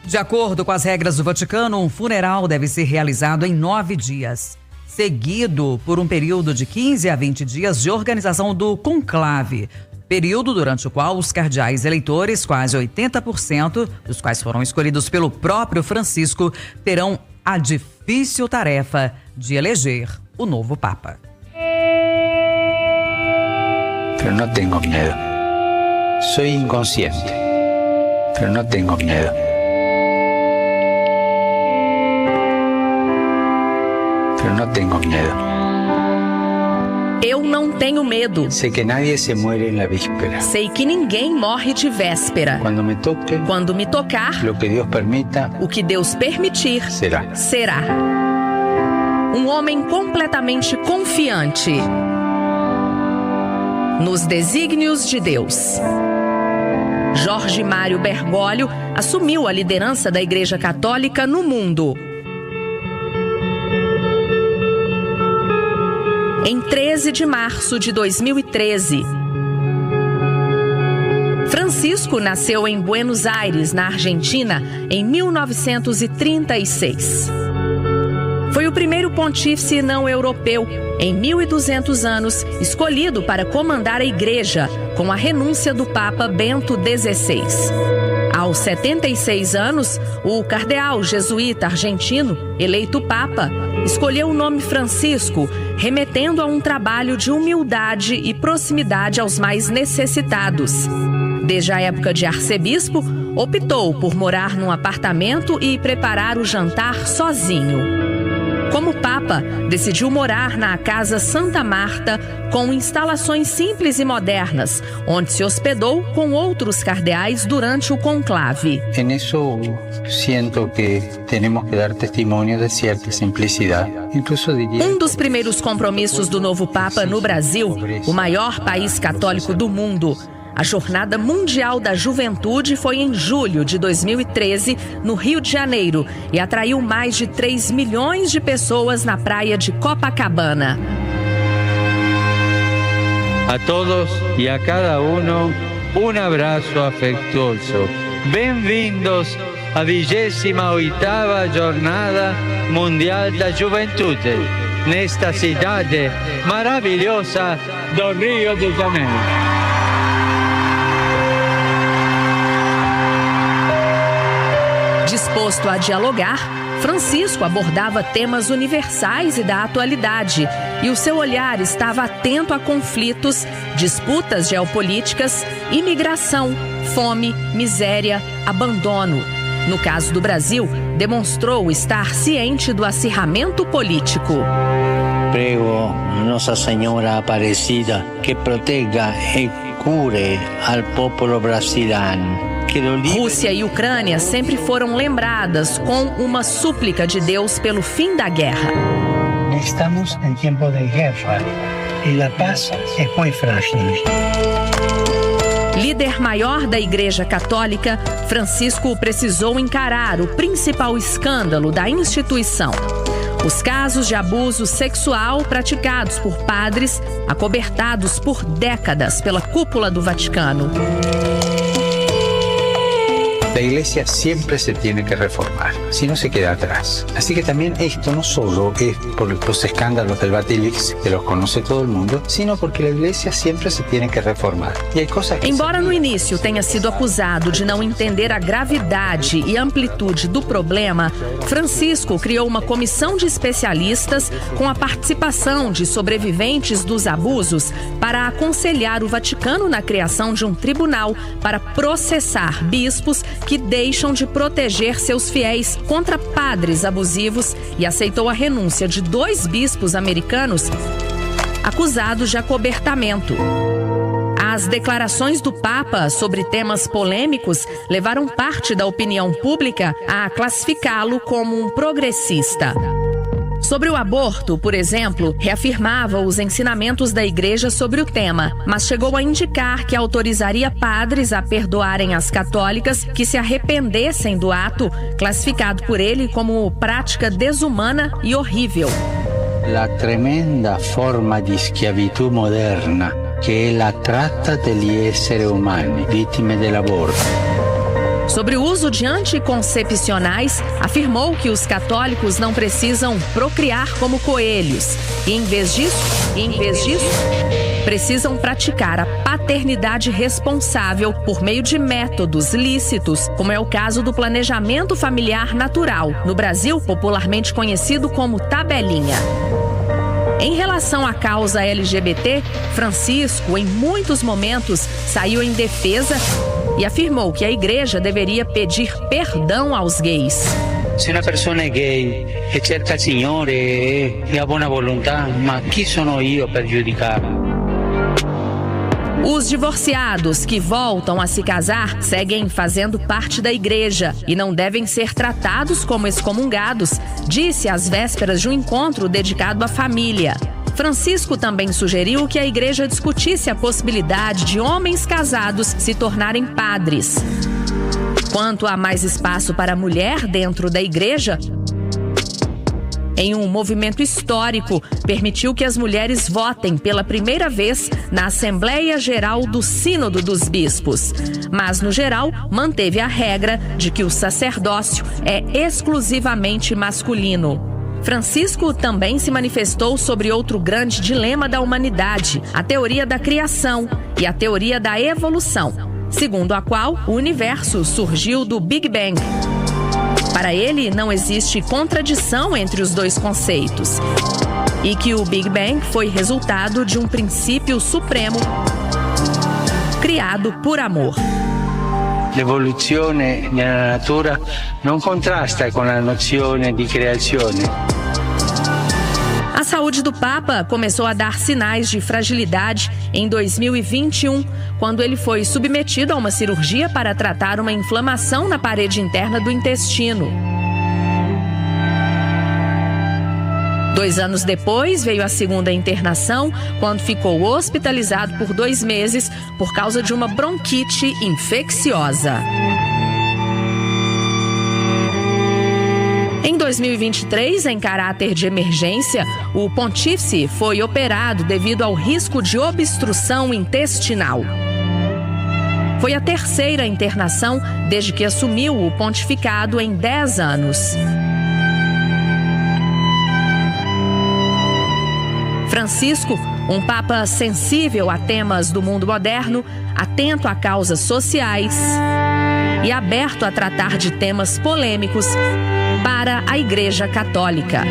De acordo com as regras do Vaticano, um funeral deve ser realizado em 9 dias, seguido por um período de 15 a 20 dias de organização do conclave, período durante o qual os cardeais eleitores, quase 80%, dos quais foram escolhidos pelo próprio Francisco, terão a difícil tarefa de eleger o novo Papa. Pero no tengo miedo. Soy inconsciente, pero no tengo miedo. Pero no tengo miedo. Eu não tenho medo. Sé que nadie se muere en la víspera. Sei que ninguém morre de véspera. Quando me tocar, lo que Deus permita, o que Deus permitir, será. Um homem completamente confiante nos desígnios de Deus. Jorge Mário Bergoglio assumiu a liderança da Igreja Católica no mundo. Em 13 de março de 2013. Francisco nasceu em Buenos Aires, na Argentina, em 1936. Foi o primeiro pontífice não europeu, em 1200 anos, escolhido para comandar a Igreja, com a renúncia do Papa Bento XVI. Aos 76 anos, o cardeal jesuíta argentino, eleito Papa, escolheu o nome Francisco, remetendo a um trabalho de humildade e proximidade aos mais necessitados. Desde a época de arcebispo, optou por morar num apartamento e preparar o jantar sozinho. Como Papa, decidiu morar na Casa Santa Marta, com instalações simples e modernas, onde se hospedou com outros cardeais durante o conclave. En eso siento que tenemos que dar testimonio de cierta simplicidad. Incluso diría... Um dos primeiros compromissos do novo Papa no Brasil, o maior país católico do mundo. A Jornada Mundial da Juventude foi em julho de 2013, no Rio de Janeiro, e atraiu mais de 3 milhões de pessoas na praia de Copacabana. A todos e a cada um abraço afetuoso. Bem-vindos à 28ª Jornada Mundial da Juventude, nesta cidade maravilhosa do Rio de Janeiro. Disposto a dialogar, Francisco abordava temas universais e da atualidade, e o seu olhar estava atento a conflitos, disputas geopolíticas, imigração, fome, miséria, abandono. No caso do Brasil, demonstrou estar ciente do acirramento político. Prego Nossa Senhora Aparecida que proteja e cure al povo brasileiro. Rússia e Ucrânia sempre foram lembradas com uma súplica de Deus pelo fim da guerra. Estamos em tempo de guerra e a paz é muito frágil. Líder maior da Igreja Católica, Francisco precisou encarar o principal escândalo da instituição: os casos de abuso sexual praticados por padres, acobertados por décadas pela cúpula do Vaticano. La Iglesia siempre se tiene que reformar, si no se queda atrás. Así que también esto no solo es por los escándalos del Batilix, que los conoce todo el mundo, sino porque la Iglesia siempre se tiene que reformar. E hay cosas que Embora no início tenha sido acusado de não entender a gravidade e amplitude do problema, Francisco criou uma comissão de especialistas com a participação de sobreviventes dos abusos para aconselhar o Vaticano na criação de um tribunal para processar bispos que deixam de proteger seus fiéis contra padres abusivos, e aceitou a renúncia de 2 bispos americanos acusados de acobertamento. As declarações do Papa sobre temas polêmicos levaram parte da opinião pública a classificá-lo como um progressista. Sobre o aborto, por exemplo, reafirmava os ensinamentos da Igreja sobre o tema, mas chegou a indicar que autorizaria padres a perdoarem as católicas que se arrependessem do ato, classificado por ele como prática desumana e horrível. La tremenda forma de esclavitud moderna que é a trata degli esseri umani, vittime dell'aborto. Sobre o uso de anticoncepcionais, afirmou que os católicos não precisam procriar como coelhos e, em vez disso, precisam praticar a paternidade responsável por meio de métodos lícitos, como é o caso do planejamento familiar natural, no Brasil popularmente conhecido como tabelinha. Em relação à causa LGBT, Francisco, em muitos momentos, saiu em defesa e afirmou que a igreja deveria pedir perdão aos gays. Se uma pessoa é gay e cerca il Signore e a buona volontà, ma chi sono io per giudicare? Os divorciados que voltam a se casar seguem fazendo parte da igreja e não devem ser tratados como excomungados, disse às vésperas de um encontro dedicado à família. Francisco também sugeriu que a igreja discutisse a possibilidade de homens casados se tornarem padres. Quanto a mais espaço para a mulher dentro da igreja, em um movimento histórico, permitiu que as mulheres votem pela primeira vez na Assembleia Geral do Sínodo dos Bispos. Mas, no geral, manteve a regra de que o sacerdócio é exclusivamente masculino. Francisco também se manifestou sobre outro grande dilema da humanidade, a teoria da criação e a teoria da evolução, segundo a qual o universo surgiu do Big Bang. Para ele, não existe contradição entre os dois conceitos e que o Big Bang foi resultado de um princípio supremo criado por amor. L'evoluzione nella natura non contrasta con la nozione di creazione. A saúde do Papa começou a dar sinais de fragilidade em 2021, quando ele foi submetido a uma cirurgia para tratar uma inflamação na parede interna do intestino. 2 anos depois, veio a segunda internação, quando ficou hospitalizado por 2 meses por causa de uma bronquite infecciosa. Em 2023, em caráter de emergência, o pontífice foi operado devido ao risco de obstrução intestinal. Foi a 3ª internação desde que assumiu o pontificado em 10 anos. Francisco, um papa sensível a temas do mundo moderno, atento a causas sociais e aberto a tratar de temas polêmicos para a Igreja Católica.